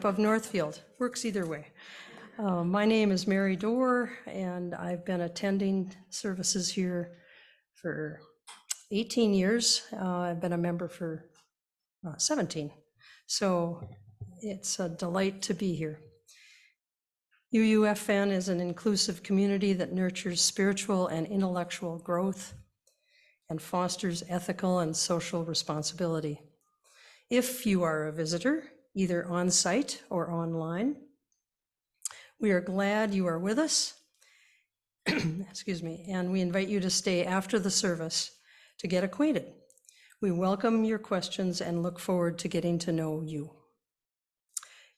of Northfield. Works either way. My name is Mary Dorr, and I've been attending services here for 18 years. I've been a member for 17. So it's a delight to be here. UUFN is an inclusive community that nurtures spiritual and intellectual growth and fosters ethical and social responsibility. If you are a visitor, either on site or online, we are glad you are with us, excuse me, and we invite you to stay after the service to get acquainted. We welcome your questions and look forward to getting to know you.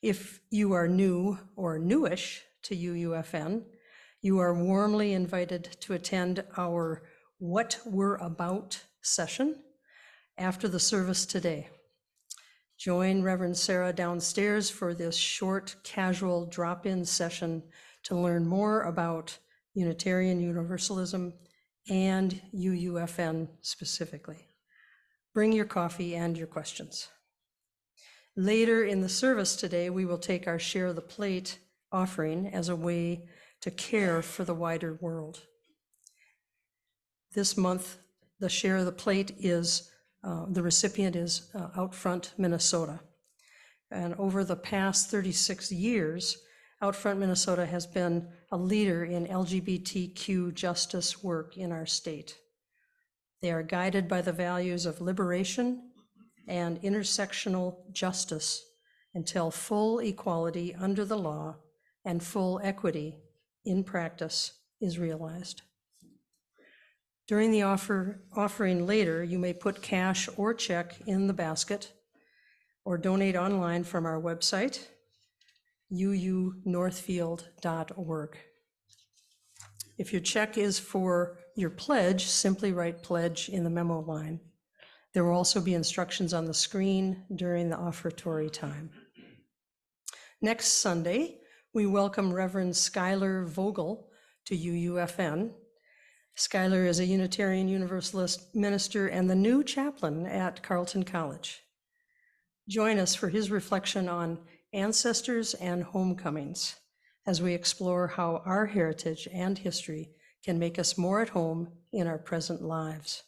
If you are new or newish to UUFN, you are warmly invited to attend our What We're About session after the service today. Join Reverend Sara downstairs for this short, casual drop-in session to learn more about Unitarian Universalism and UUFN specifically. Bring your coffee and your questions. Later in the service today, we will take our Share the Plate offering as a way to care for the wider world. This month, the Share the Plate is, the recipient is Outfront Minnesota. And over the past 36 years, Outfront Minnesota has been a leader in LGBTQ justice work in our state. They are guided by the values of liberation and intersectional justice until full equality under the law and full equity in practice is realized. During the offering later, you may put cash or check in the basket or donate online from our website, uunorthfield.org. If your check is for your pledge, simply write pledge in the memo line. There will also be instructions on the screen during the offertory time. Next Sunday, we welcome Reverend Schuyler Vogel to UUFN. Schuyler is a Unitarian Universalist minister and the new chaplain at Carleton College. Join us for his reflection on ancestors and homecomings as we explore how our heritage and history can make us more at home in our present lives.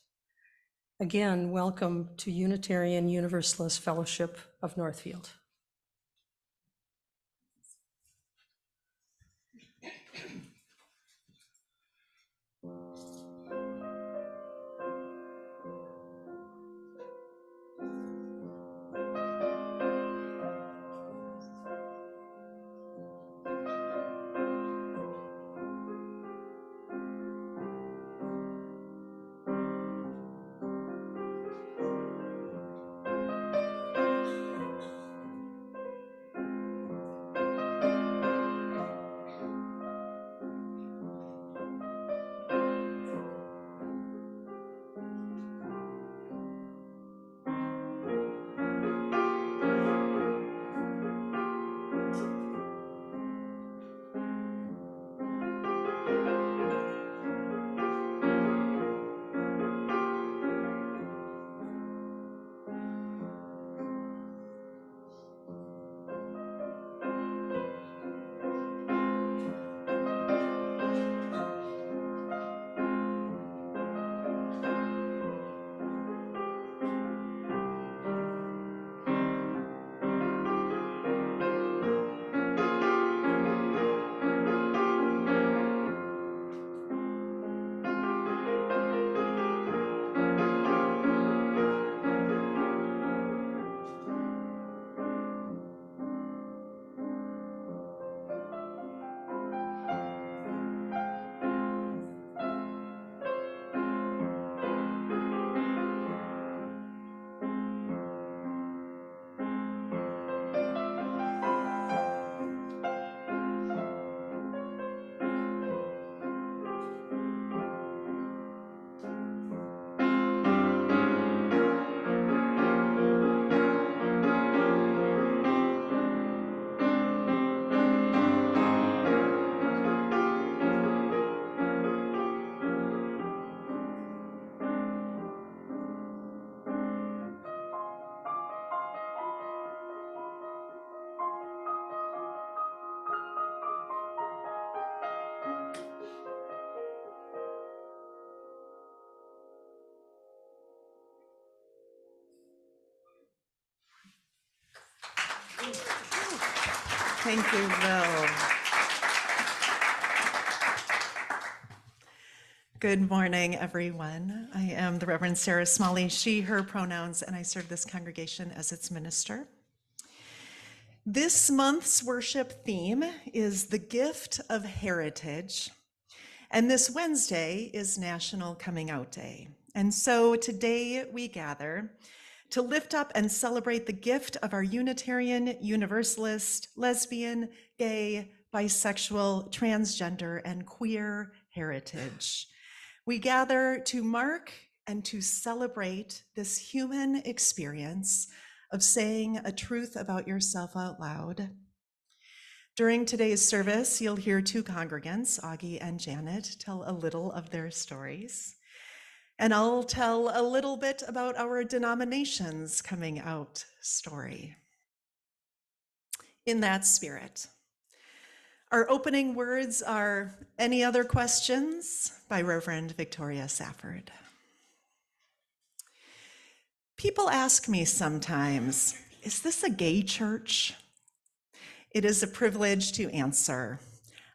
Again, welcome to Unitarian Universalist Fellowship of Northfield. Thank you, Will. Good morning, everyone. I am the Reverend Sara Smalley, she, her pronouns, and I serve this congregation as its minister. This month's worship theme is the gift of heritage, and this Wednesday is National Coming Out Day. And so today we gather to lift up and celebrate the gift of our Unitarian, Universalist, lesbian, gay, bisexual, transgender, and queer heritage. We gather to mark and to celebrate this human experience of saying a truth about yourself out loud. During today's service, you'll hear two congregants, Augie and Janet, tell a little of their stories. And I'll tell a little bit about our denomination's coming out story. In that spirit, our opening words are "Any Other Questions?" by Reverend Victoria Safford. People ask me sometimes, is this a gay church? It is a privilege to answer.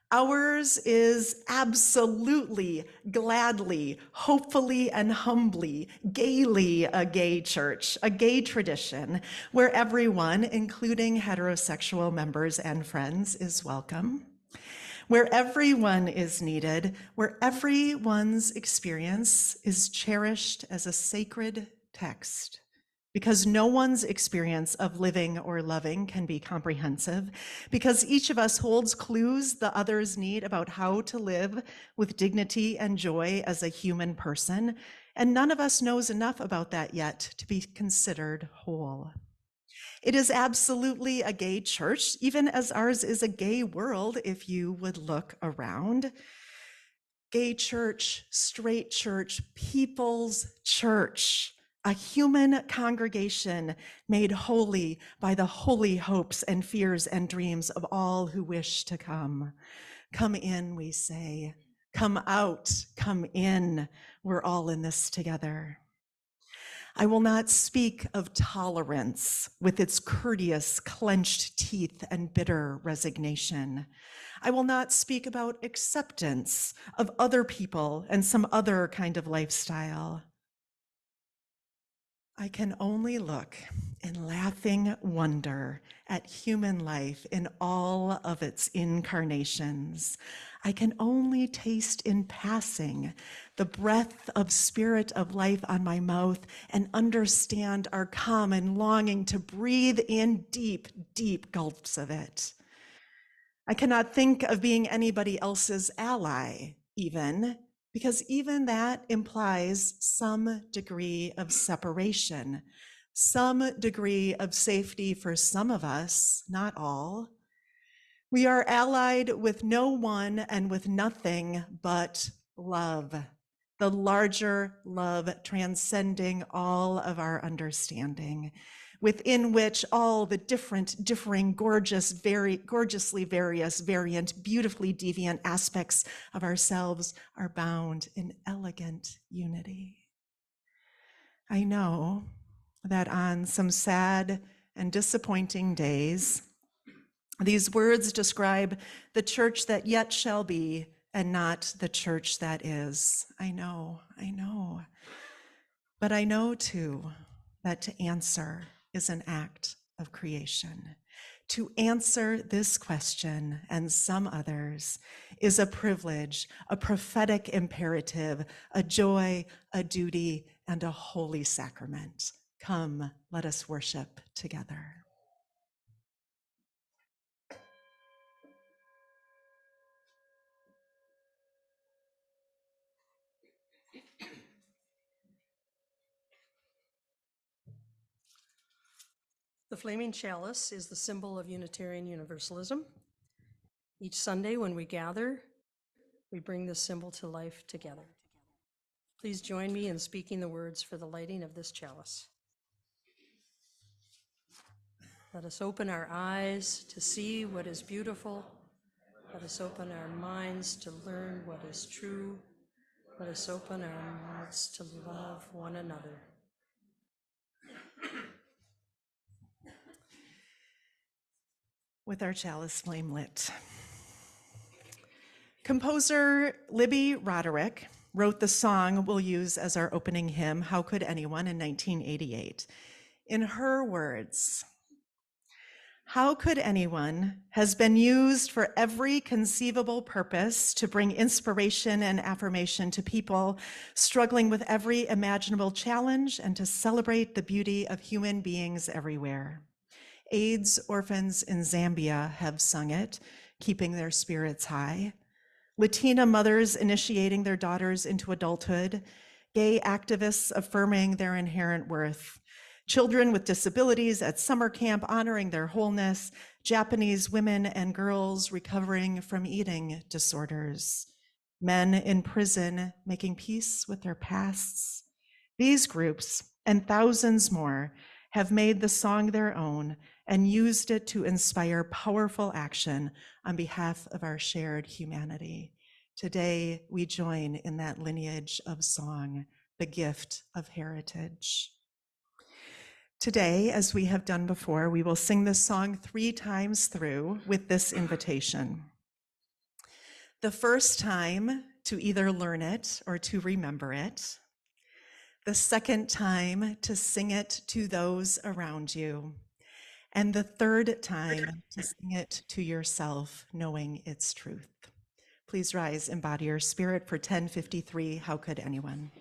Ours is absolutely, gladly, hopefully, and humbly, gaily a gay church, a gay tradition where everyone, including heterosexual members and friends, is welcome, where everyone is needed, where everyone's experience is cherished as a sacred text. Because no one's experience of living or loving can be comprehensive, because each of us holds clues the others need about how to live with dignity and joy as a human person, and none of us knows enough about that yet to be considered whole. It is absolutely a gay church, even as ours is a gay world, if you would look around. Gay church, straight church, people's church. A human congregation made holy by the holy hopes and fears and dreams of all who wish to come. Come in, we say. Come out, come in. We're all in this together. I will not speak of tolerance with its courteous, clenched teeth and bitter resignation. I will not speak about acceptance of other people and some other kind of lifestyle. I can only look in laughing wonder at human life in all of its incarnations. I can only taste in passing the breath of spirit of life on my mouth and understand our common longing to breathe in deep, deep gulps of it. I cannot think of being anybody else's ally, even, because even that implies some degree of separation, some degree of safety for some of us, not all. We are allied with no one and with nothing but love, the larger love transcending all of our understanding, within which all the differing, gorgeously various, variant, beautifully deviant aspects of ourselves are bound in elegant unity. I know that on some sad and disappointing days, these words describe the church that yet shall be and not the church that is. I know. But I know too that to answer is an act of creation. To answer this question and some others is a privilege, a prophetic imperative, a joy, a duty, and a holy sacrament. Come, let us worship together. The flaming chalice is the symbol of Unitarian Universalism. Each Sunday when we gather, we bring this symbol to life together. Please join me in speaking the words for the lighting of this chalice. Let us open our eyes to see what is beautiful. Let us open our minds to learn what is true. Let us open our hearts to love one another. with our chalice flame lit. Composer Libby Roderick wrote the song we'll use as our opening hymn, How Could Anyone, in 1988. In her words, "How could anyone" has been used for every conceivable purpose to bring inspiration and affirmation to people struggling with every imaginable challenge and to celebrate the beauty of human beings everywhere. AIDS orphans in Zambia have sung it, keeping their spirits high. Latina mothers initiating their daughters into adulthood, gay activists affirming their inherent worth, children with disabilities at summer camp honoring their wholeness, Japanese women and girls recovering from eating disorders, men in prison making peace with their pasts. These groups and thousands more have made the song their own and used it to inspire powerful action on behalf of our shared humanity. Today, we join in that lineage of song, the gift of heritage. Today, as we have done before, we will sing this song 3 times through with this invitation. The first time to either learn it or to remember it. The second time to sing it to those around you. And the third time to sing it to yourself, knowing its truth. Please rise, embody your spirit for 1053, How Could Anyone?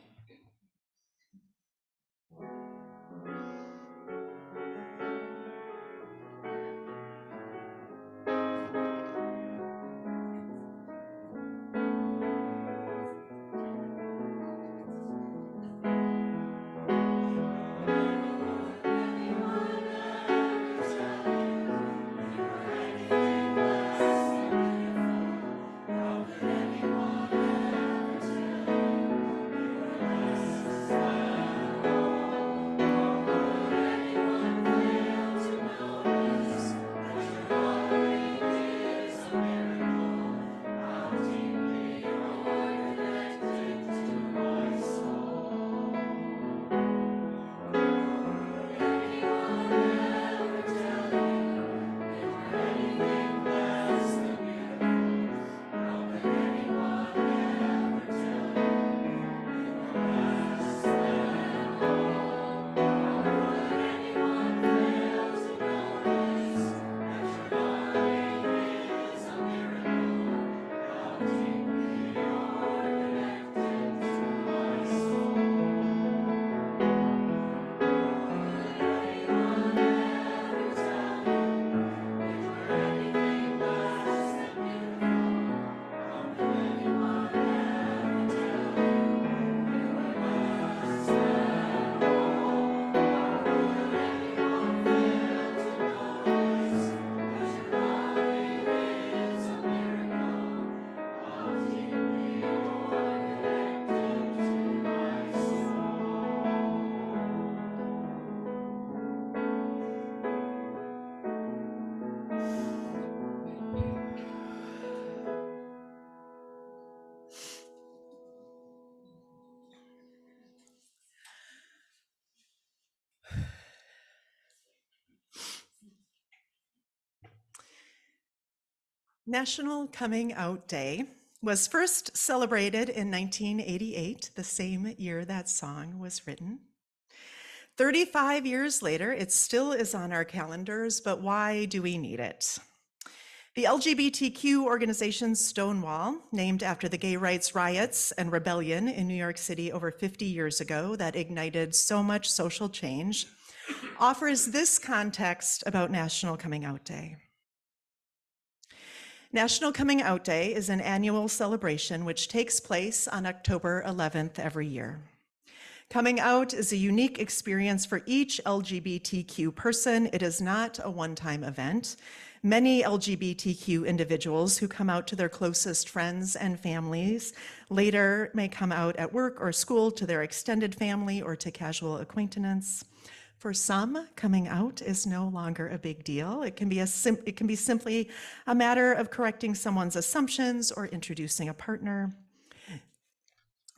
National Coming Out Day was first celebrated in 1988, the same year that song was written. 35 years later, it still is on our calendars, but why do we need it? The LGBTQ organization Stonewall, named after the gay rights riots and rebellion in New York City over 50 years ago that ignited so much social change, offers this context about National Coming Out Day. National Coming Out Day is an annual celebration which takes place on October 11th every year. Coming out is a unique experience for each LGBTQ person. It is not a one-time event. Many LGBTQ individuals who come out to their closest friends and families later may come out at work or school to their extended family or to casual acquaintance. For some, coming out is no longer a big deal. It can be simply a matter of correcting someone's assumptions or introducing a partner.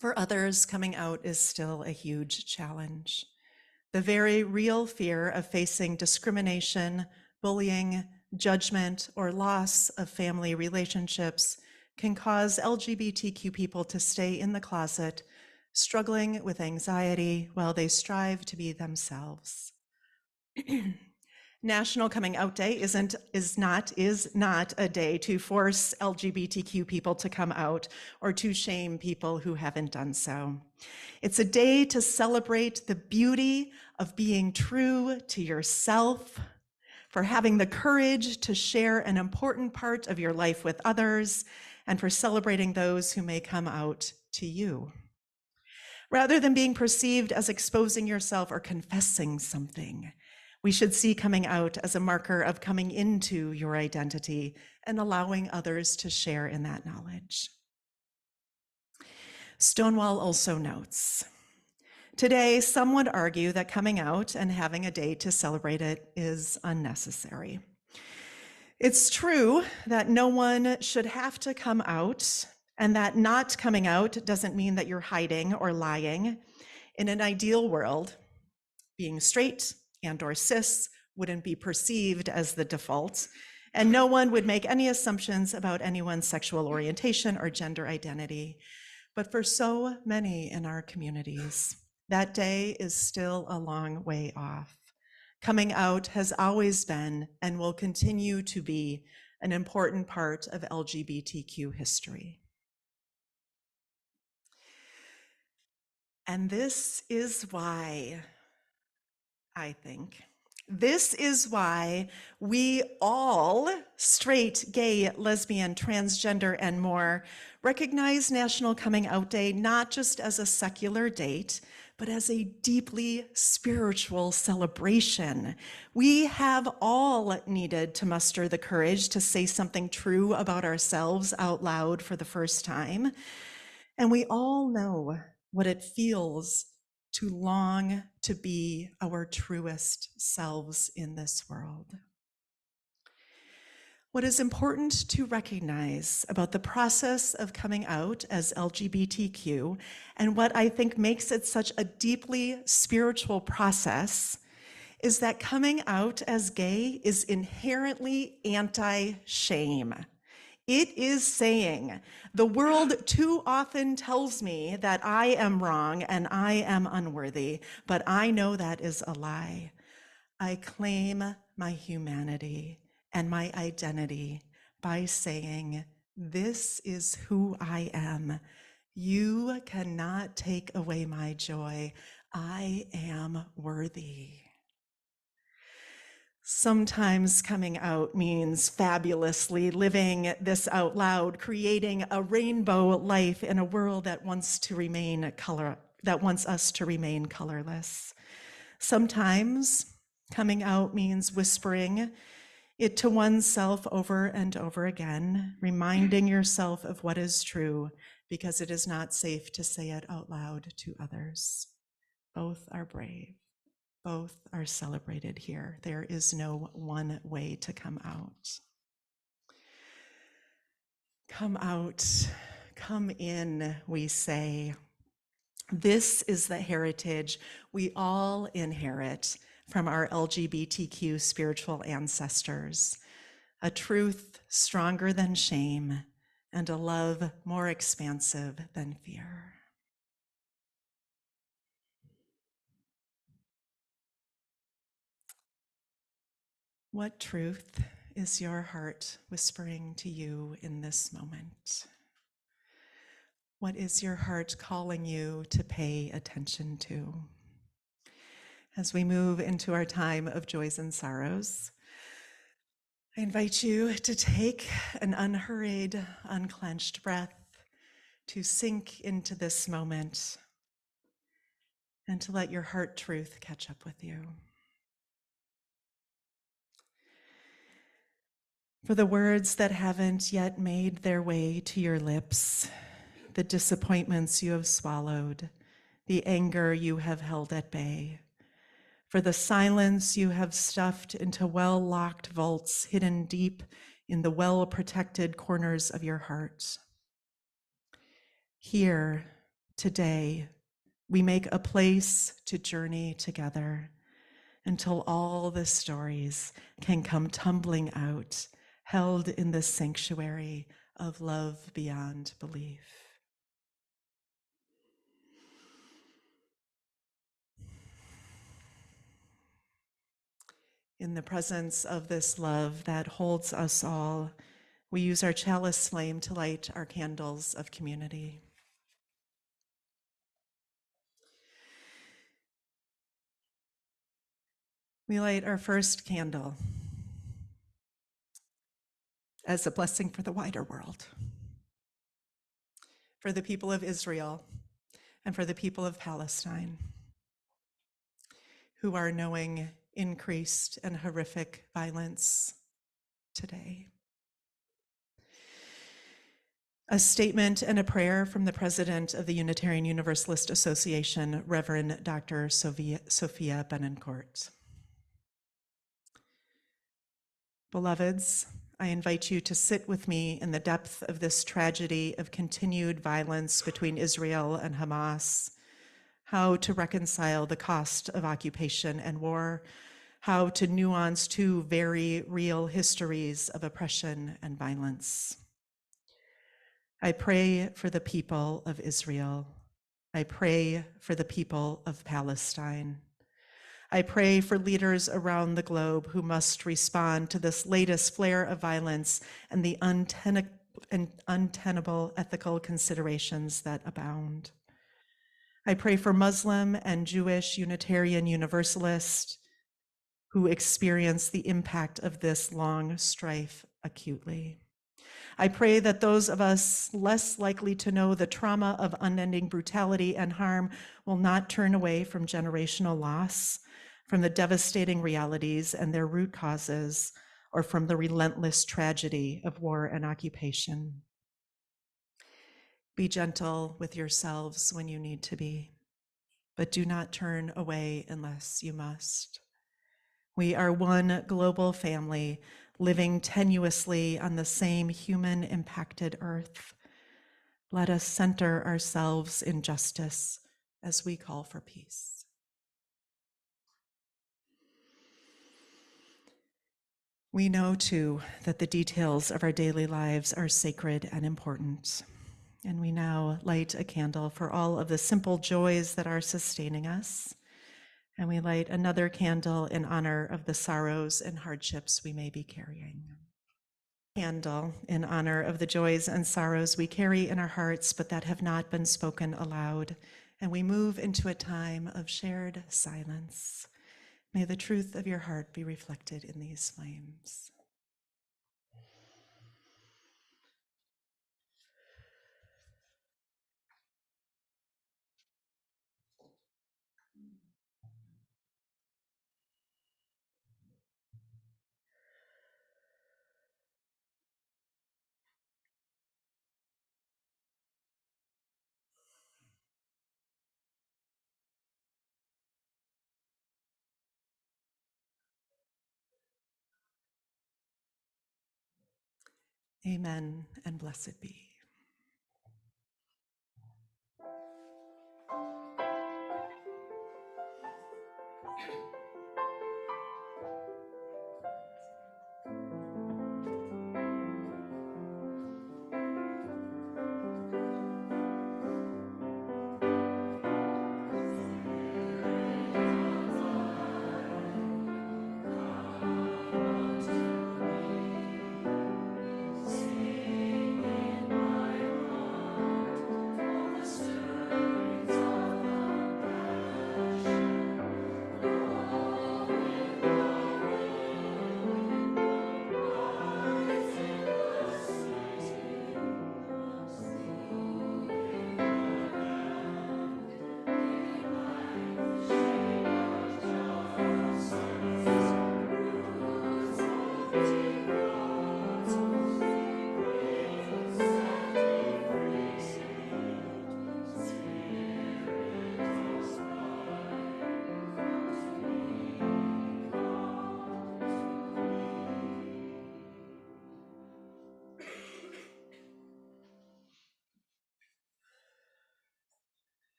For others, coming out is still a huge challenge. The very real fear of facing discrimination, bullying, judgment, or loss of family relationships can cause LGBTQ people to stay in the closet, struggling with anxiety while they strive to be themselves. National Coming Out Day is not a day to force LGBTQ people to come out or to shame people who haven't done so. It's a day to celebrate the beauty of being true to yourself, for having the courage to share an important part of your life with others, and for celebrating those who may come out to you. Rather than being perceived as exposing yourself or confessing something, we should see coming out as a marker of coming into your identity and allowing others to share in that knowledge. Stonewall also notes, today, some would argue that coming out and having a day to celebrate it is unnecessary. It's true that no one should have to come out, and that not coming out doesn't mean that you're hiding or lying. In an ideal world, being straight and or cis wouldn't be perceived as the default, and no one would make any assumptions about anyone's sexual orientation or gender identity. But for so many in our communities, that day is still a long way off. Coming out has always been and will continue to be an important part of LGBTQ history. And this is why, this is why we all, straight, gay, lesbian, transgender, and more, recognize National Coming Out Day not just as a secular date, but as a deeply spiritual celebration. We have all needed to muster the courage to say something true about ourselves out loud for the first time. And we all know what it feels to long to be our truest selves in this world. What is important to recognize about the process of coming out as LGBTQ, and what I think makes it such a deeply spiritual process, is that coming out as gay is inherently anti-shame. It is saying, the world too often tells me that I am wrong and I am unworthy, but I know that is a lie. I claim my humanity and my identity by saying, this is who I am. You cannot take away my joy. I am worthy. Sometimes coming out means fabulously living this out loud, creating a rainbow life in a world that wants us to remain colorless. Sometimes coming out means whispering it to oneself over and over again, reminding yourself of what is true, because it is not safe to say it out loud to others. Both are brave. Both are celebrated here. There is no one way to come out. Come out, come in, we say. This is the heritage we all inherit from our LGBTQ spiritual ancestors, a truth stronger than shame and a love more expansive than fear. What truth is your heart whispering to you in this moment? What is your heart calling you to pay attention to? As we move into our time of joys and sorrows, I invite you to take an unhurried, unclenched breath, to sink into this moment, and to let your heart truth catch up with you. For the words that haven't yet made their way to your lips, the disappointments you have swallowed, the anger you have held at bay, for the silence you have stuffed into well-locked vaults hidden deep in the well-protected corners of your heart. Here, today, we make a place to journey together, until all the stories can come tumbling out, held in the sanctuary of love beyond belief. In the presence of this love that holds us all, we use our chalice flame to light our candles of community. We light our first candle as a blessing for the wider world, for the people of Israel and for the people of Palestine, who are knowing increased and horrific violence today. A statement and a prayer from the president of the Unitarian Universalist Association, Reverend Dr. Sophia Benencourt. Beloveds, I invite you to sit with me in the depth of this tragedy of continued violence between Israel and Hamas, how to reconcile the cost of occupation and war, how to nuance two very real histories of oppression and violence. I pray for the people of Israel. I pray for the people of Palestine. I pray for leaders around the globe who must respond to this latest flare of violence and the untenable ethical considerations that abound. I pray for Muslim and Jewish Unitarian Universalists who experience the impact of this long strife acutely. I pray that those of us less likely to know the trauma of unending brutality and harm will not turn away from generational loss, from the devastating realities and their root causes, or from the relentless tragedy of war and occupation. Be gentle with yourselves when you need to be, but do not turn away unless you must. We are one global family living tenuously on the same human-impacted earth. Let us center ourselves in justice as we call for peace. We know, too, that the details of our daily lives are sacred and important, and we now light a candle for all of the simple joys that are sustaining us, and we light another candle in honor of the sorrows and hardships we may be carrying. Candle in honor of the joys and sorrows we carry in our hearts but that have not been spoken aloud, and we move into a time of shared silence. May the truth of your heart be reflected in these flames. Amen and blessed be.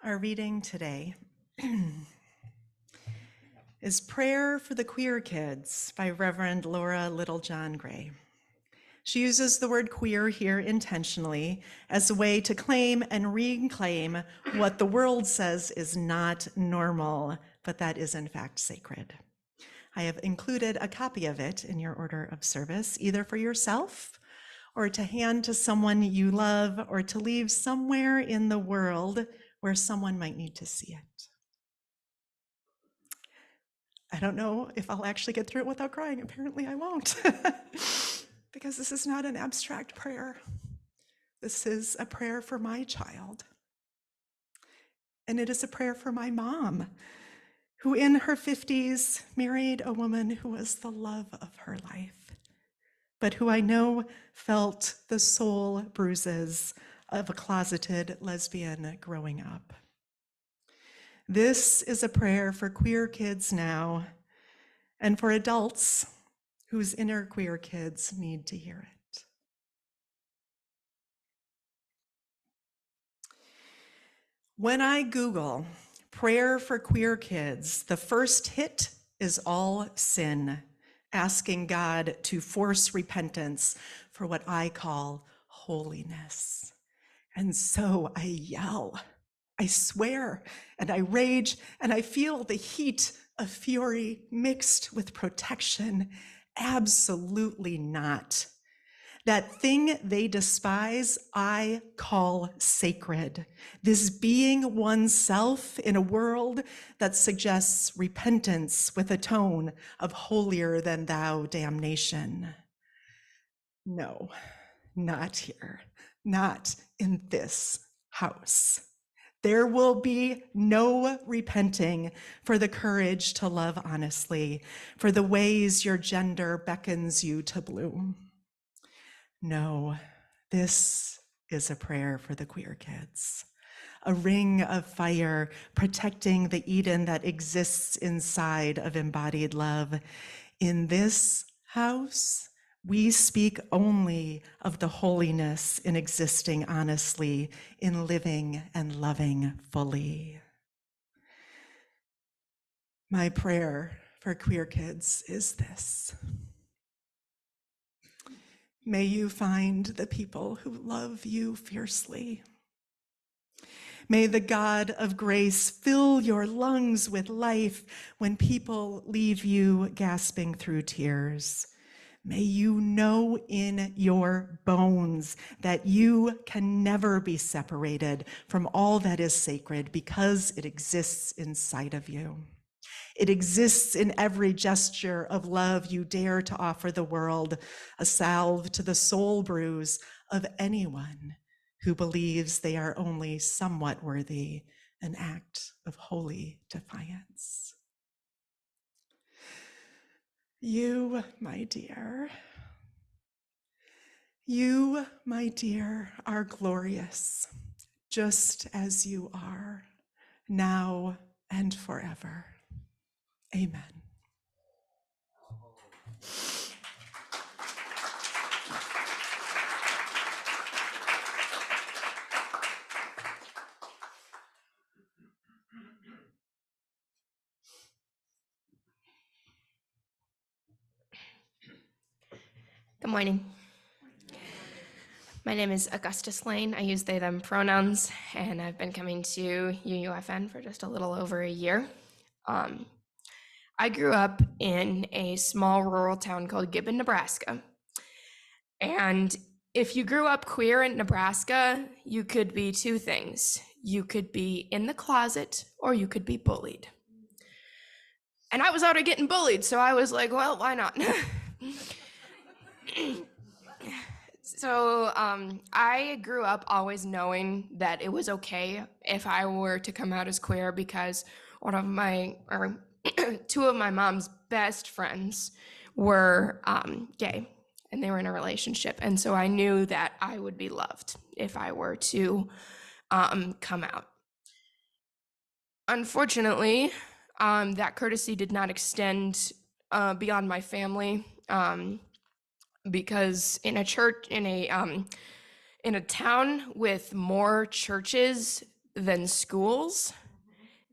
Our reading today is Prayer for the Queer Kids by Reverend Laura Littlejohn Gray. She uses the word queer here intentionally as a way to claim and reclaim what the world says is not normal, but that is in fact sacred. I have included a copy of it in your order of service, either for yourself or to hand to someone you love or to leave somewhere in the world where someone might need to see it. I don't know if I'll actually get through it without crying. Apparently I won't, because this is not an abstract prayer. This is a prayer for my child. And it is a prayer for my mom, who in her 50s married a woman who was the love of her life, but who I know felt the soul bruises of a closeted lesbian growing up. This is a prayer for queer kids now and for adults whose inner queer kids need to hear it. When I Google prayer for queer kids, the first hit is all sin, asking God to force repentance for what I call holiness. And so I yell, I swear, and I rage, and I feel the heat of fury mixed with protection. Absolutely not. That thing they despise, I call sacred. This being oneself in a world that suggests repentance with a tone of holier than thou damnation. No, not here, not in this house. There will be no repenting for the courage to love honestly, for the ways your gender beckons you to bloom. No, this is a prayer for the queer kids, a ring of fire protecting the Eden that exists inside of embodied love. In this house, we speak only of the holiness in existing honestly, in living and loving fully. My prayer for queer kids is this. May you find the people who love you fiercely. May the God of grace fill your lungs with life when people leave you gasping through tears. May you know in your bones that you can never be separated from all that is sacred because it exists inside of you. It exists in every gesture of love you dare to offer the world, a salve to the soul bruise of anyone who believes they are only somewhat worthy, an act of holy defiance. You, my dear, are glorious, just as you are, now and forever. Amen. Good morning. My name is Augustus Lane. I use they, them pronouns, and I've been coming to UUFN for just a little over a year. I grew up in a small rural town called Gibbon, Nebraska. And if you grew up queer in Nebraska, you could be two things. You could be in the closet or you could be bullied. And I was already getting bullied, so I was like, well, why not? So I grew up always knowing that it was okay if I were to come out as queer because two of my mom's best friends were gay and they were in a relationship. And so I knew that I would be loved if I were to come out. Unfortunately, that courtesy did not extend beyond my family. Because in a church, in a town with more churches than schools.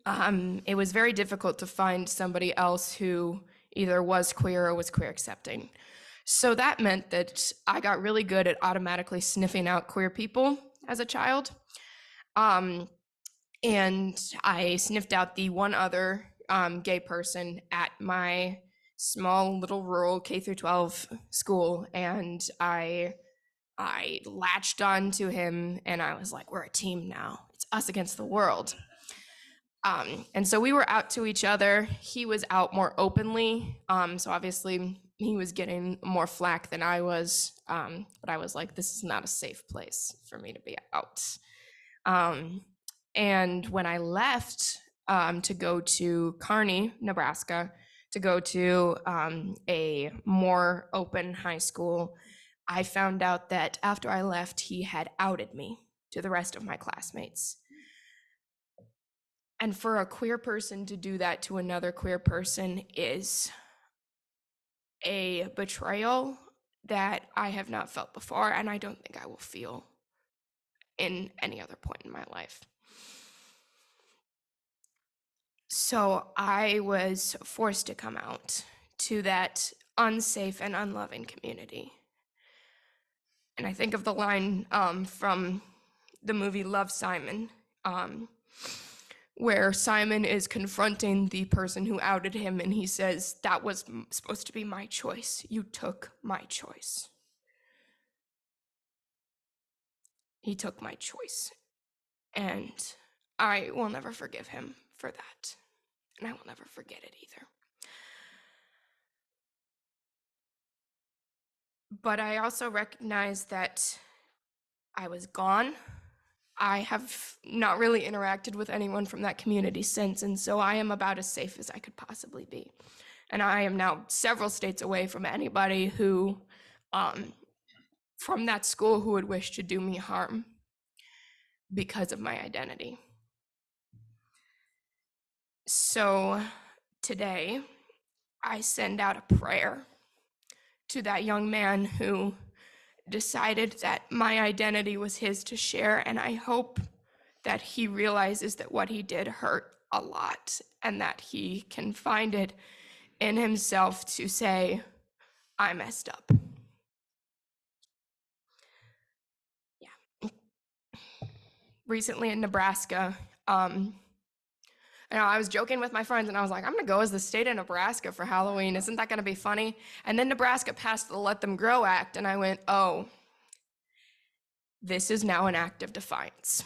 It was very difficult to find somebody else who either was queer or was queer accepting. So that meant that I got really good at automatically sniffing out queer people as a child. And I sniffed out the one other gay person at my small little rural K through 12 school, and I latched on to him, and I was like, we're a team now. It's us against the world. And so we were out to each other. He was out more openly. So obviously he was getting more flack than I was. But I was like, this is not a safe place for me to be out. And when I left to go to Kearney, Nebraska, to go to a more open high school, I found out that after I left, he had outed me to the rest of my classmates. And for a queer person to do that to another queer person is a betrayal that I have not felt before, and I don't think I will feel in any other point in my life. So I was forced to come out to that unsafe and unloving community. And I think of the line from the movie Love, Simon, where Simon is confronting the person who outed him, and he says, that was supposed to be my choice. You took my choice. He took my choice. And I will never forgive him for that. And I will never forget it either. But I also recognize that I was gone. I have not really interacted with anyone from that community since, and so I am about as safe as I could possibly be. And I am now several states away from anybody who, from that school, who would wish to do me harm because of my identity. So today, I send out a prayer to that young man who decided that my identity was his to share, and I hope that he realizes that what he did hurt a lot, and that he can find it in himself to say, I messed up. Yeah. Recently in Nebraska, I was joking with my friends, and I was like, I'm gonna go as the state of Nebraska for Halloween. Isn't that gonna be funny? And then Nebraska passed the Let Them Grow Act, and I went, oh, this is now an act of defiance.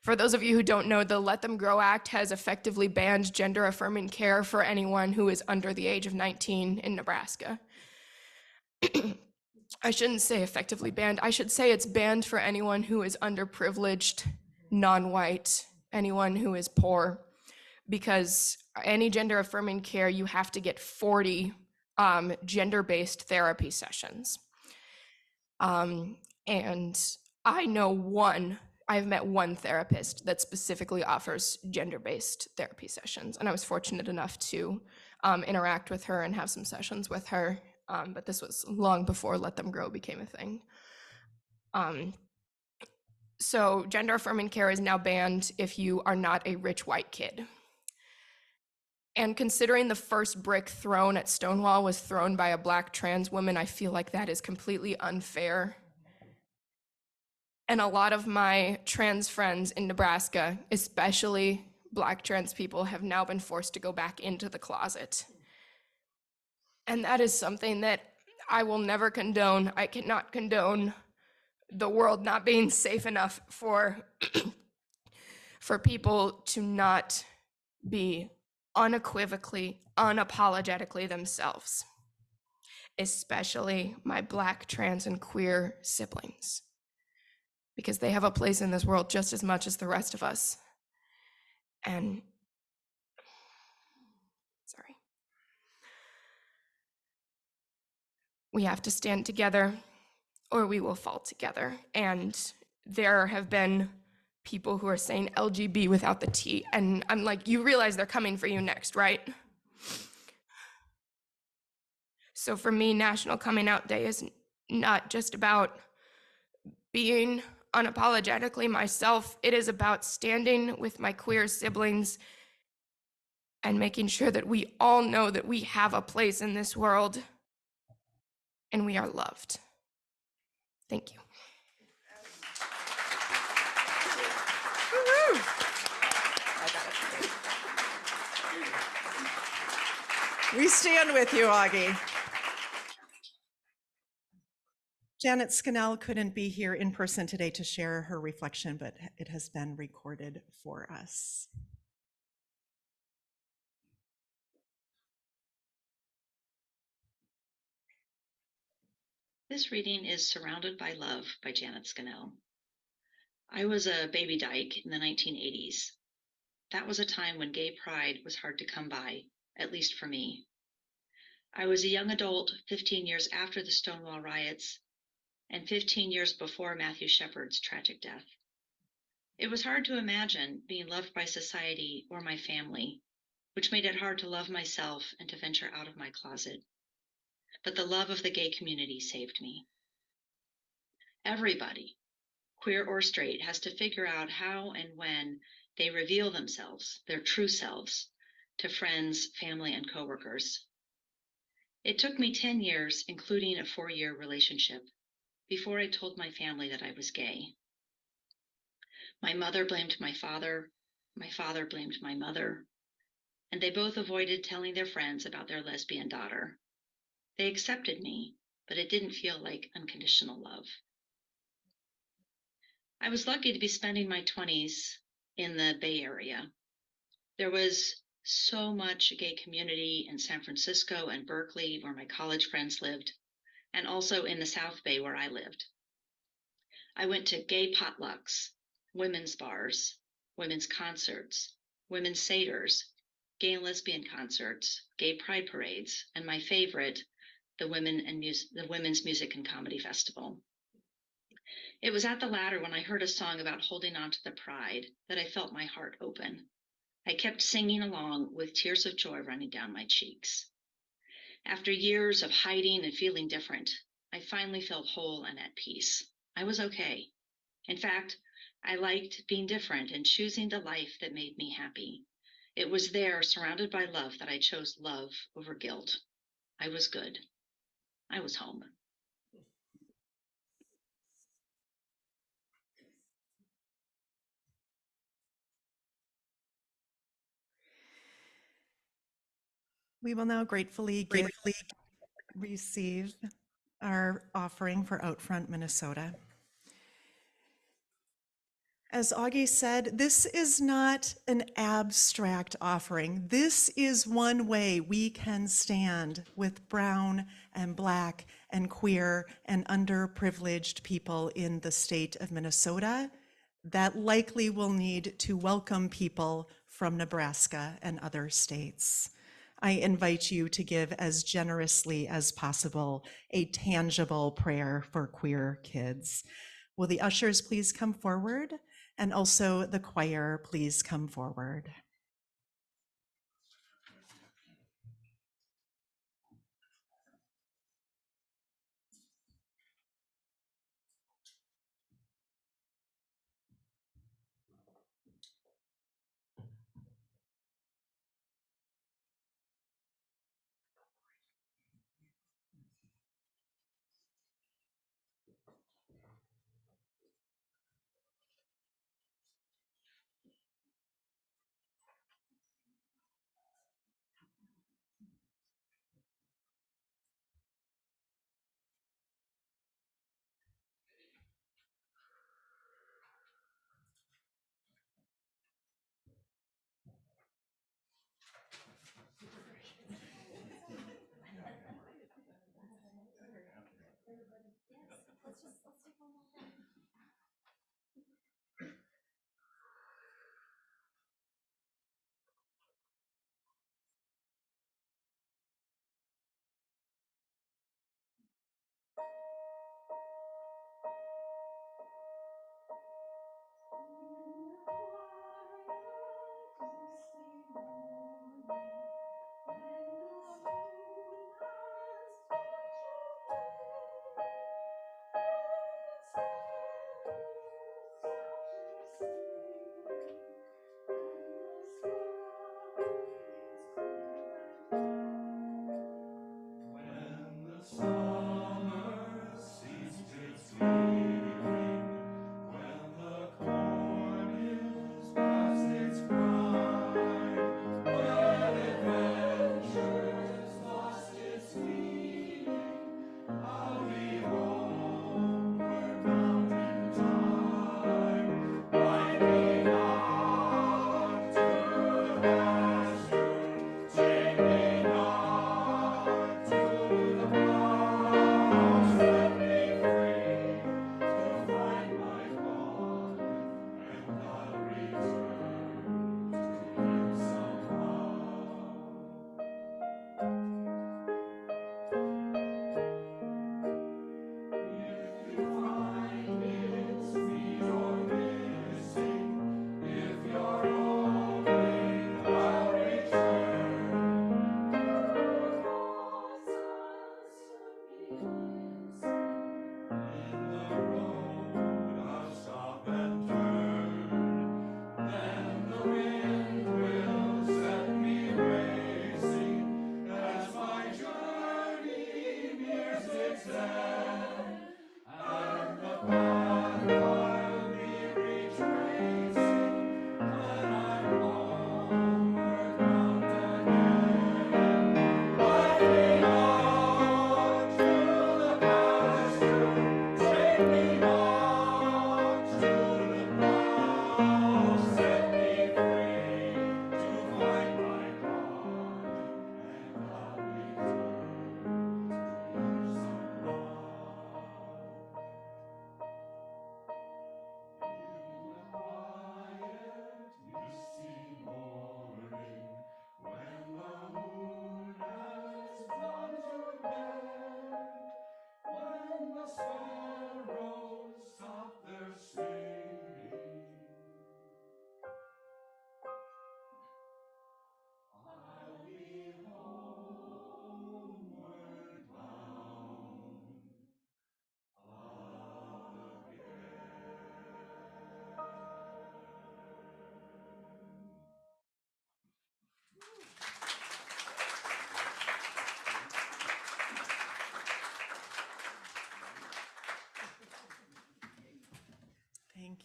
For those of you who don't know, the Let Them Grow Act has effectively banned gender-affirming care for anyone who is under the age of 19 in Nebraska. I shouldn't say effectively banned. I should say it's banned for anyone who is underprivileged, non-white, anyone who is poor, because any gender-affirming care, you have to get 40 gender-based therapy sessions. And I've met one therapist that specifically offers gender-based therapy sessions, and I was fortunate enough to interact with her and have some sessions with her, but this was long before Let Them Grow became a thing. So gender-affirming care is now banned if you are not a rich white kid. And considering the first brick thrown at Stonewall was thrown by a Black trans woman, I feel like that is completely unfair. And a lot of my trans friends in Nebraska, especially Black trans people, have now been forced to go back into the closet. And that is something that I will never condone. I cannot condone the world not being safe enough for people to not be unequivocally, unapologetically themselves, especially my Black, trans, and queer siblings, because they have a place in this world just as much as the rest of us. And sorry. We have to stand together or we will fall together. And there have been people who are saying LGB without the T, and I'm like, you realize they're coming for you next, right? So for me, National Coming Out Day is not just about being unapologetically myself. It is about standing with my queer siblings and making sure that we all know that we have a place in this world and we are loved. Thank you. We stand with you, Augie. Janet Scannell couldn't be here in person today to share her reflection, but it has been recorded for us. This reading is Surrounded by Love by Janet Scannell. I was a baby dyke in the 1980s. That was a time when gay pride was hard to come by, at least for me. I was a young adult 15 years after the Stonewall riots and 15 years before Matthew Shepard's tragic death. It was hard to imagine being loved by society or my family, which made it hard to love myself and to venture out of my closet. But the love of the gay community saved me. Everybody, queer or straight, has to figure out how and when they reveal themselves, their true selves, to friends, family, and coworkers. It took me 10 years, including a 4-year relationship, before I told my family that I was gay. My mother blamed my father blamed my mother, and they both avoided telling their friends about their lesbian daughter. They accepted me, but it didn't feel like unconditional love. I was lucky to be spending my 20s in the Bay Area. There was so much gay community in San Francisco and Berkeley, where my college friends lived, and also in the South Bay where I lived. I went to gay potlucks, women's bars, women's concerts, women's satyrs, gay and lesbian concerts, gay pride parades, and my favorite, the Women's Music and Comedy Festival. It was at the latter when I heard a song about holding on to the pride that I felt my heart open. I kept singing along with tears of joy running down my cheeks. After years of hiding and feeling different, I finally felt whole and at peace. I was okay. In fact, I liked being different and choosing the life that made me happy. It was there, surrounded by love, that I chose love over guilt. I was good. I was home. We will now gratefully receive our offering for Outfront Minnesota. As Augie said, this is not an abstract offering. This is one way we can stand with brown and black and queer and underprivileged people in the state of Minnesota that likely will need to welcome people from Nebraska and other states. I invite you to give as generously as possible a tangible prayer for queer kids. Will the ushers please come forward? And also the choir, please come forward.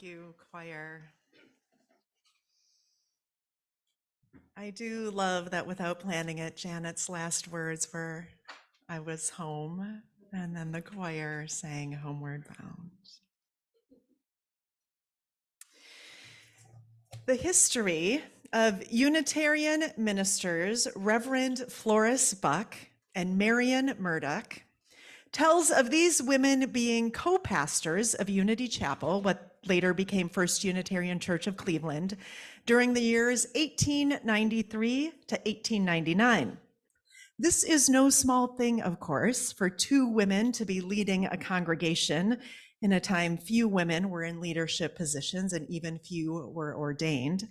you, choir. I do love that without planning it, Janet's last words were, "I was home," and then the choir sang "Homeward Bound." The history of Unitarian ministers Reverend Florence Buck and Marian Murdoch tells of these women being co-pastors of Unity Chapel, what later became First Unitarian Church of Cleveland, during the years 1893 to 1899. This is no small thing, of course, for two women to be leading a congregation in a time few women were in leadership positions and even few were ordained.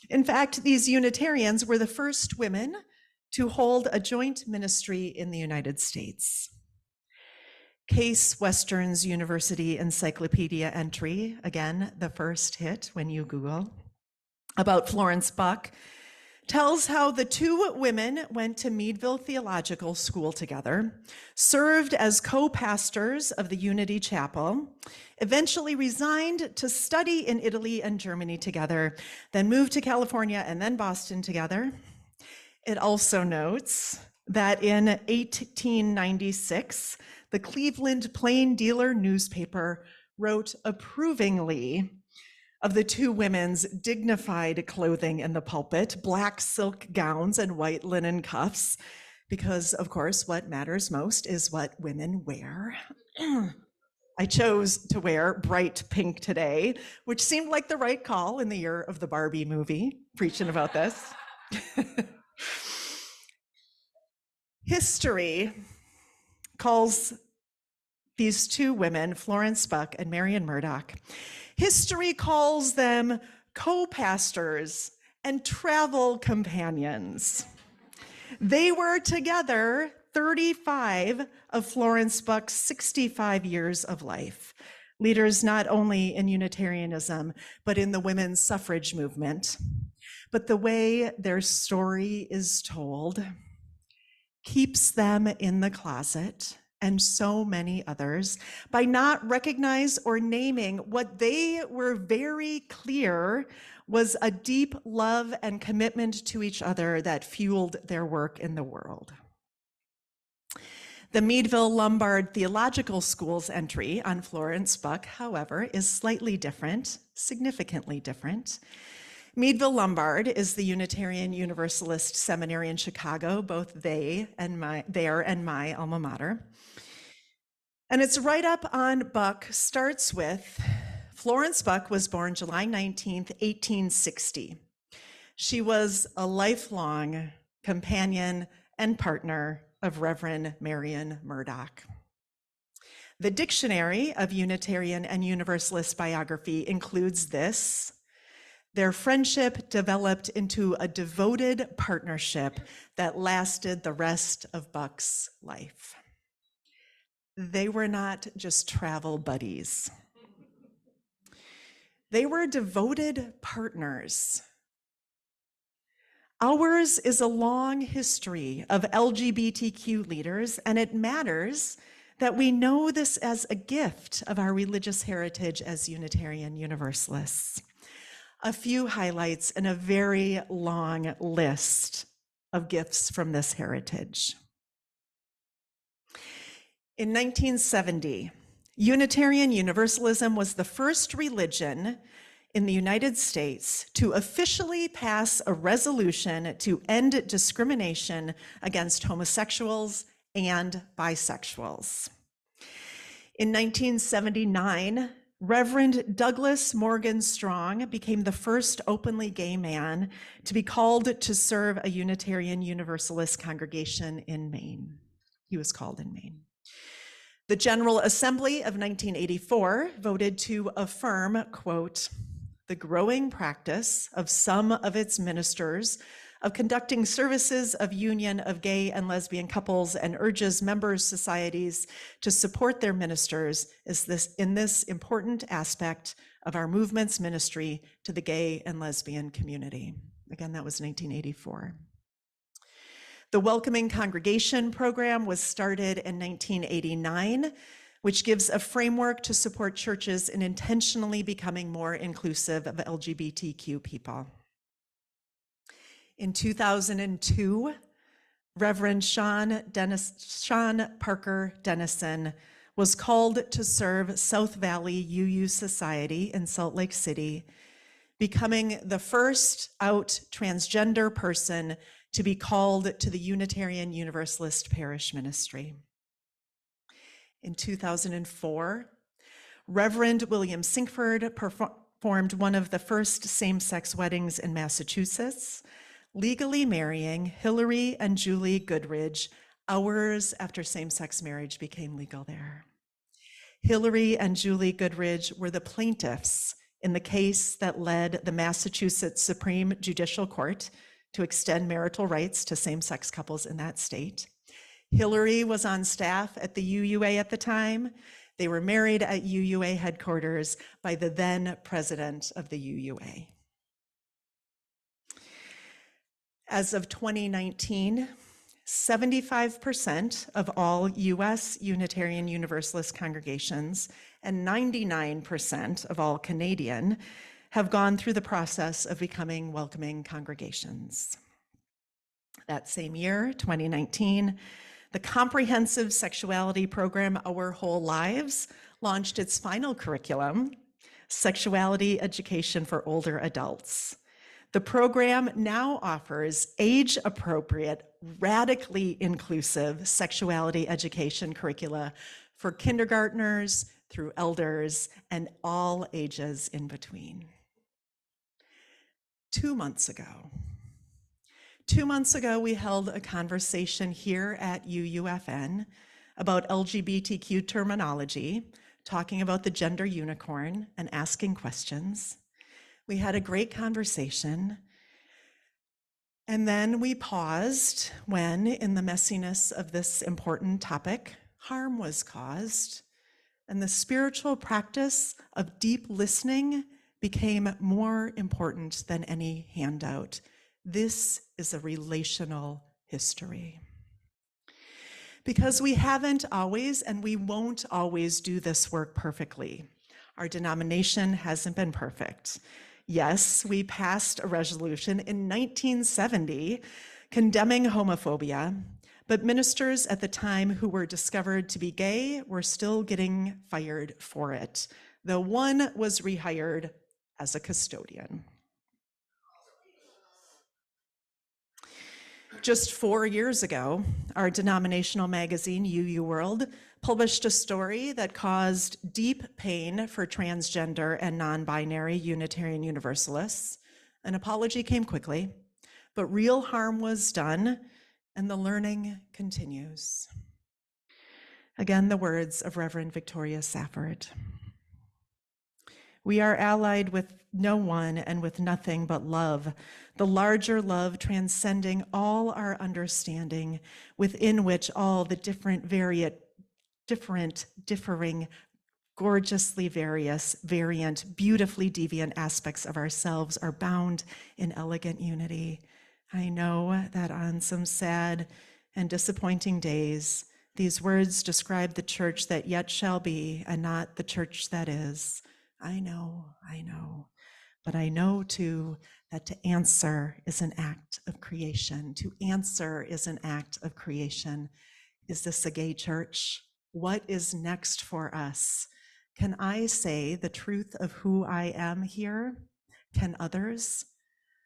In fact, these Unitarians were the first women to hold a joint ministry in the United States. Case Western's University Encyclopedia entry, again, the first hit when you Google, about Florence Buck, tells how the two women went to Meadville Theological School together, served as co-pastors of the Unity Chapel, eventually resigned to study in Italy and Germany together, then moved to California and then Boston together. It also notes that in 1896, the Cleveland Plain Dealer newspaper wrote approvingly of the two women's dignified clothing in the pulpit, black silk gowns and white linen cuffs, because of course what matters most is what women wear. I chose to wear bright pink today, which seemed like the right call in the year of the Barbie movie, preaching about this. History calls these two women, Florence Buck and Marian Murdoch, history calls them co-pastors and travel companions. They were together 35 of Florence Buck's 65 years of life, leaders not only in Unitarianism, but in the women's suffrage movement. But the way their story is told keeps them in the closet, and so many others, by not recognizing or naming what they were very clear was a deep love and commitment to each other that fueled their work in the world. The Meadville Lombard Theological School's entry on Florence Buck, however, is slightly different, significantly different. Meadville Lombard is the Unitarian Universalist Seminary in Chicago, both their and my alma mater. And its write-up on Buck starts with, Florence Buck was born July 19th, 1860. She was a lifelong companion and partner of Reverend Marian Murdoch. The Dictionary of Unitarian and Universalist Biography includes this: their friendship developed into a devoted partnership that lasted the rest of Buck's life. They were not just travel buddies. They were devoted partners. Ours is a long history of LGBTQ leaders, and it matters that we know this as a gift of our religious heritage as Unitarian Universalists. A few highlights in a very long list of gifts from this heritage. In 1970, Unitarian Universalism was the first religion in the United States to officially pass a resolution to end discrimination against homosexuals and bisexuals. In 1979, Reverend Douglas Morgan Strong became the first openly gay man to be called to serve a Unitarian Universalist congregation in Maine. He was called in Maine. The General Assembly of 1984 voted to affirm, quote, the growing practice of some of its ministers of conducting services of union of gay and lesbian couples, and urges members' societies to support their ministers in this important aspect of our movement's ministry to the gay and lesbian community. Again, that was 1984. The Welcoming Congregation program was started in 1989 which gives a framework to support churches in intentionally becoming more inclusive of LGBTQ people. In 2002, Reverend Sean Parker Dennison was called to serve South Valley UU Society in Salt Lake City, becoming the first out transgender person to be called to the Unitarian Universalist Parish Ministry. In 2004, Reverend William Sinkford performed one of the first same-sex weddings in Massachusetts, legally marrying Hillary and Julie Goodridge hours after same-sex marriage became legal there. Hillary and Julie Goodridge were the plaintiffs in the case that led the Massachusetts Supreme Judicial Court to extend marital rights to same-sex couples in that state. Hillary was on staff at the UUA at the time. They were married at UUA headquarters by the then president of the UUA. As of 2019, 75% of all US Unitarian Universalist congregations and 99% of all Canadian have gone through the process of becoming welcoming congregations. That same year, 2019, the comprehensive sexuality program Our Whole Lives launched its final curriculum, Sexuality Education for Older Adults. The program now offers age-appropriate, radically inclusive sexuality education curricula for kindergartners through elders and all ages in between. 2 months ago, we held a conversation here at UUFN about LGBTQ terminology, talking about the gender unicorn and asking questions. We had a great conversation, and then we paused when, in the messiness of this important topic, harm was caused, and the spiritual practice of deep listening became more important than any handout. This is a relational history. Because we haven't always, and we won't always do this work perfectly. Our denomination hasn't been perfect. Yes, we passed a resolution in 1970 condemning homophobia, but ministers at the time who were discovered to be gay were still getting fired for it, though one was rehired as a custodian. Just 4 years ago, our denominational magazine, UU World, published a story that caused deep pain for transgender and non-binary Unitarian Universalists. An apology came quickly, but real harm was done, and the learning continues. Again, the words of Reverend Victoria Safford. We are allied with no one and with nothing but love, the larger love transcending all our understanding, within which all the differing, gorgeously variant, beautifully deviant aspects of ourselves are bound in elegant unity. I know that on some sad and disappointing days, these words describe the church that yet shall be and not the church that is. I know. But I know too that to answer is an act of creation. To answer is an act of creation. Is this a gay church? What is next for us? Can I say the truth of who I am here? Can others?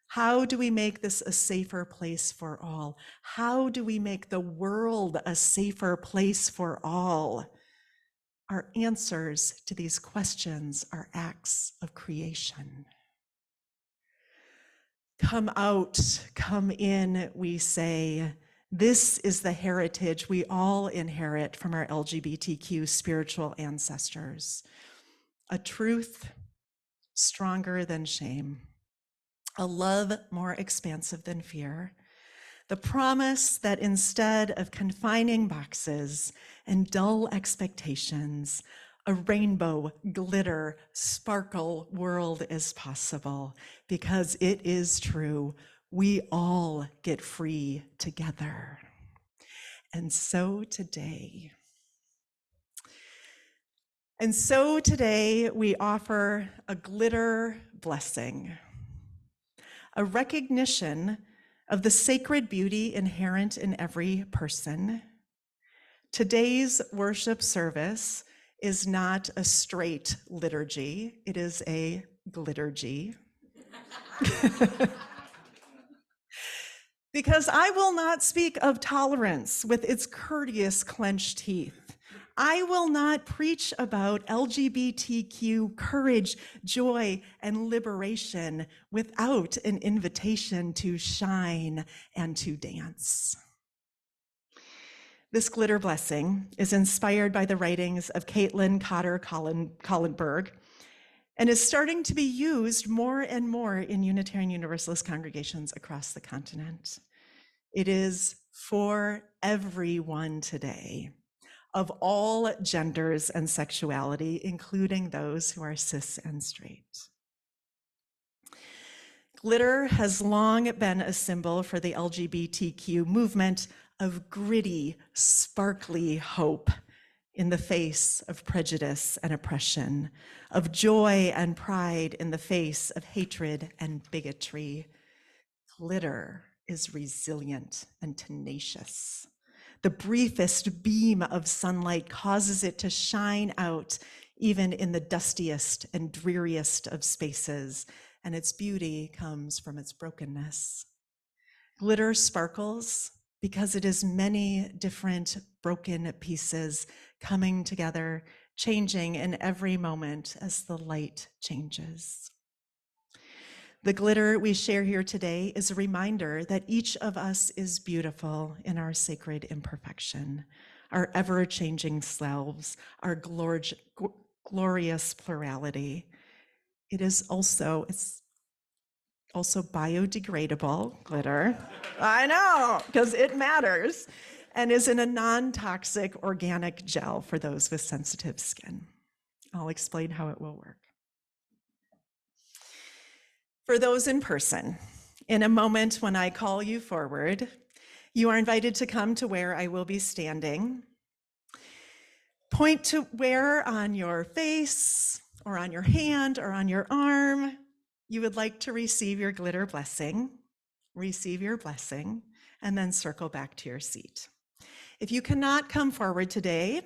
How do we make this a safer place for all? How do we make the world a safer place for all? Our answers to these questions are acts of creation. Come out, come in, we say. This is the heritage we all inherit from our LGBTQ spiritual ancestors. A truth stronger than shame, a love more expansive than fear, the promise that instead of confining boxes and dull expectations, a rainbow, glitter, sparkle world is possible, because it is true. We all get free together. And so today, And so today we offer a glitter blessing, a recognition of the sacred beauty inherent in every person. Today's worship service is not a straight liturgy, it is a glittergy. Because I will not speak of tolerance with its courteous clenched teeth. I will not preach about LGBTQ courage, joy, and liberation without an invitation to shine and to dance. This glitter blessing is inspired by the writings of Caitlin Cotter Collenberg and is starting to be used more and more in Unitarian Universalist congregations across the continent. It is for everyone today, of all genders and sexuality, including those who are cis and straight. Glitter has long been a symbol for the LGBTQ movement of gritty, sparkly hope in the face of prejudice and oppression, of joy and pride in the face of hatred and bigotry. Glitter is resilient and tenacious. The briefest beam of sunlight causes it to shine out even in the dustiest and dreariest of spaces, and its beauty comes from its brokenness. Glitter sparkles because it is many different broken pieces coming together, changing in every moment as the light changes. The glitter we share here today is a reminder that each of us is beautiful in our sacred imperfection, our ever-changing selves, our glorious plurality. It's also biodegradable glitter. I know, because it matters, and is in a non-toxic organic gel for those with sensitive skin. I'll explain how it will work. For those in person, in a moment when I call you forward, you are invited to come to where I will be standing. Point to where on your face, or on your hand, or on your arm you would like to receive your glitter blessing. Receive your blessing, and then circle back to your seat. If you cannot come forward today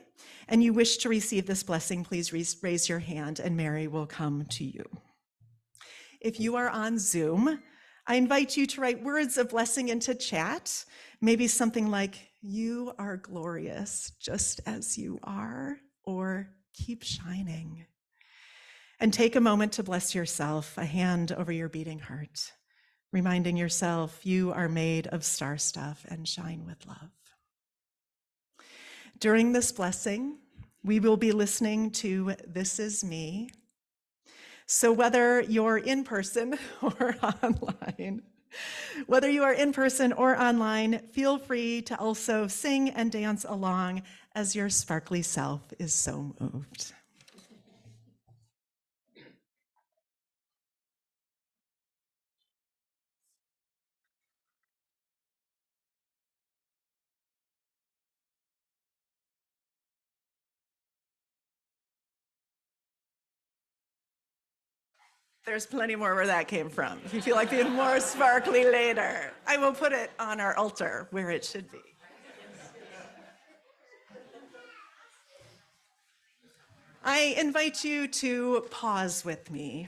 and you wish to receive this blessing, please raise your hand and Mary will come to you. If you are on Zoom, I invite you to write words of blessing into chat, maybe something like, "You are glorious just as you are," or "Keep shining." And take a moment to bless yourself, a hand over your beating heart, reminding yourself you are made of star stuff and shine with love. During this blessing, we will be listening to This Is Me. So whether you're in person or online, feel free to also sing and dance along as your sparkly self is so moved. There's plenty more where that came from. If you feel like being more sparkly later, I will put it on our altar where it should be. I invite you to pause with me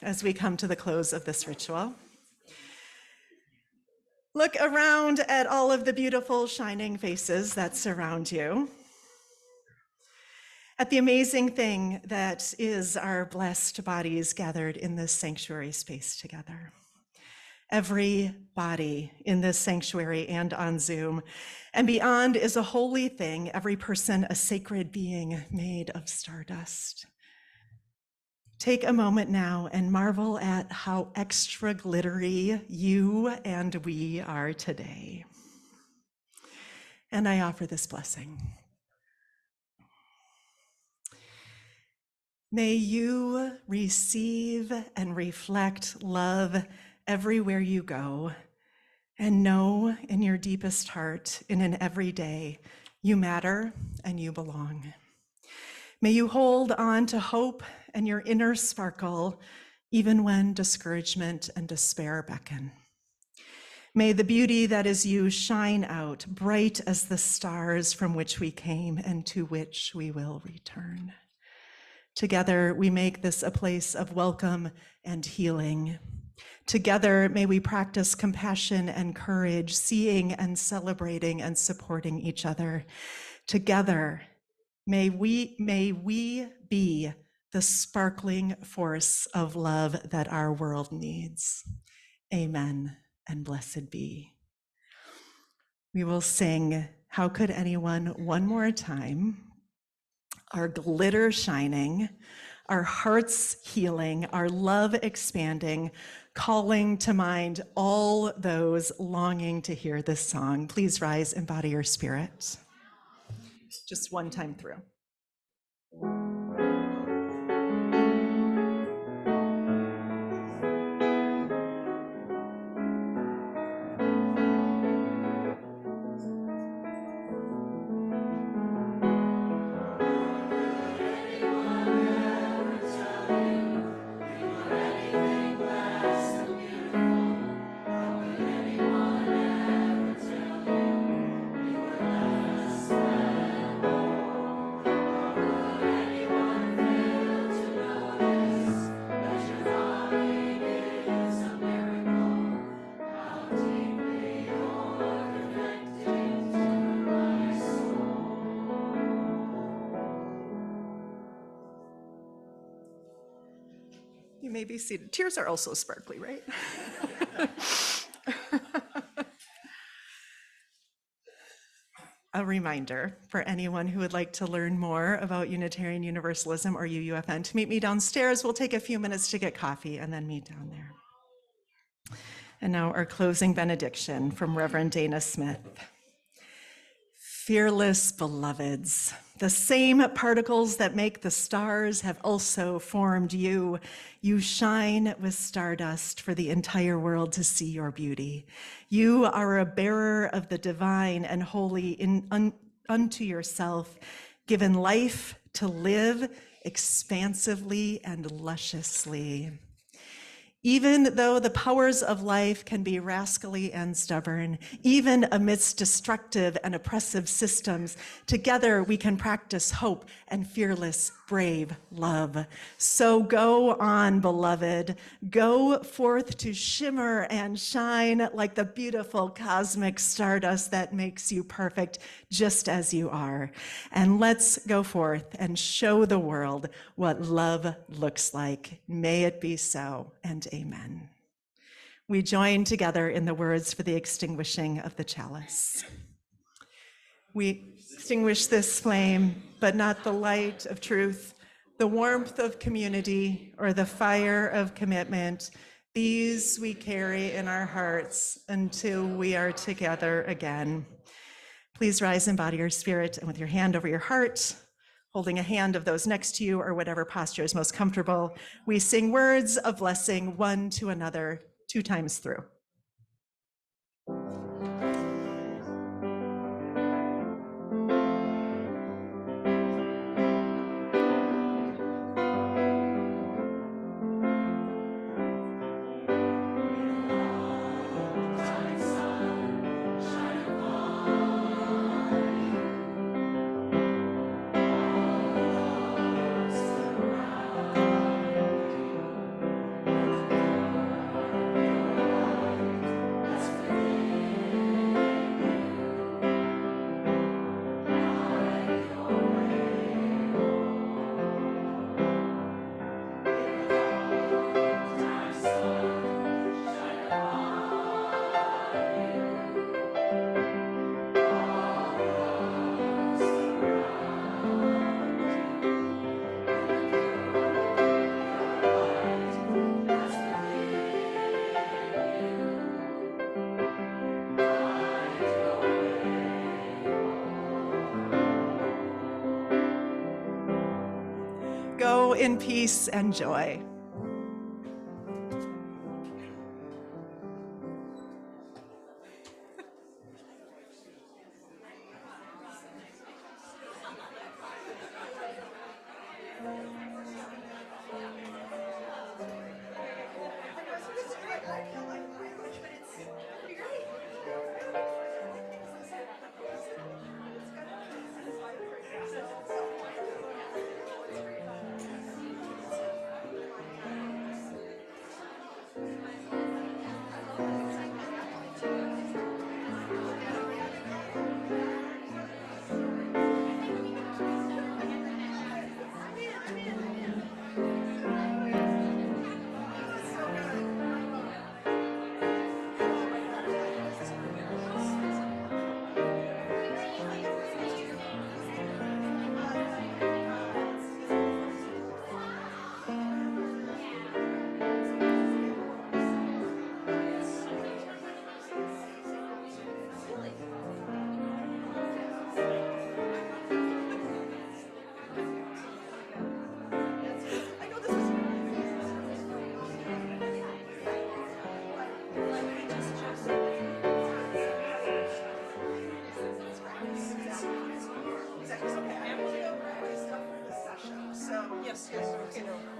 as we come to the close of this ritual. Look around at all of the beautiful shining faces that surround you, at the amazing thing that is our blessed bodies gathered in this sanctuary space together. Every body in this sanctuary and on Zoom and beyond is a holy thing, every person a sacred being made of stardust. Take a moment now and marvel at how extra glittery you and we are today. And I offer this blessing. May you receive and reflect love everywhere you go, and know in your deepest heart, in an everyday, you matter and you belong. May you hold on to hope and your inner sparkle, even when discouragement and despair beckon. May the beauty that is you shine out, bright as the stars from which we came and to which we will return. Together, we make this a place of welcome and healing. Together, may we practice compassion and courage, seeing and celebrating and supporting each other. Together, may we be the sparkling force of love that our world needs. Amen and blessed be. We will sing How Could Anyone one more time. Our glitter shining, our hearts healing, our love expanding, calling to mind all those longing to hear this song. Please rise, embody your spirit. Just one time through. You may be seated. Tears are also sparkly, right? A reminder for anyone who would like to learn more about Unitarian Universalism or UUFN to meet me downstairs. We'll take a few minutes to get coffee and then meet down there. And now our closing benediction from Reverend Dana Smith. Fearless beloveds, the same particles that make the stars have also formed you. You shine with stardust for the entire world to see your beauty. You are a bearer of the divine and holy unto yourself, given life to live expansively and lusciously. Even though the powers of life can be rascally and stubborn, even amidst destructive and oppressive systems, together we can practice hope and fearless, brave love. So go on, beloved. Go forth to shimmer and shine like the beautiful cosmic stardust that makes you perfect, just as you are. And let's go forth and show the world what love looks like. May it be so, and amen. We join together in the words for the extinguishing of the chalice. We extinguish this flame, but not the light of truth, the warmth of community, or the fire of commitment. These we carry in our hearts until we are together again. Please rise and embody your spirit, and with your hand over your heart, holding a hand of those next to you or whatever posture is most comfortable, we sing words of blessing one to another 2 times through. Go in peace and joy. yes, yes, you know.